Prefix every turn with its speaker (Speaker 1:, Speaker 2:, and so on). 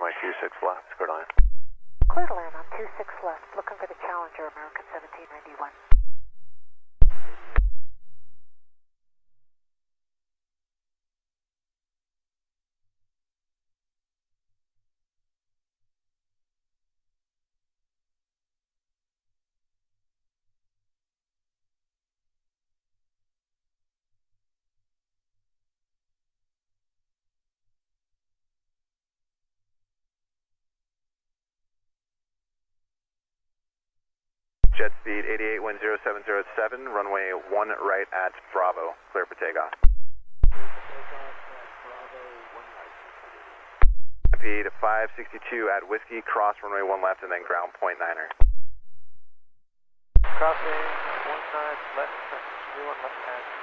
Speaker 1: runway 26 left, clear to land.
Speaker 2: Clear to land on 26 left, looking for the Challenger, American 1791.
Speaker 1: Jet speed 881070 runway 1 right at Bravo, clear for takeoff. Speed 562 at Whiskey, cross runway 1 left and then ground .9er.
Speaker 3: Crossing 19 left, 1 left hand.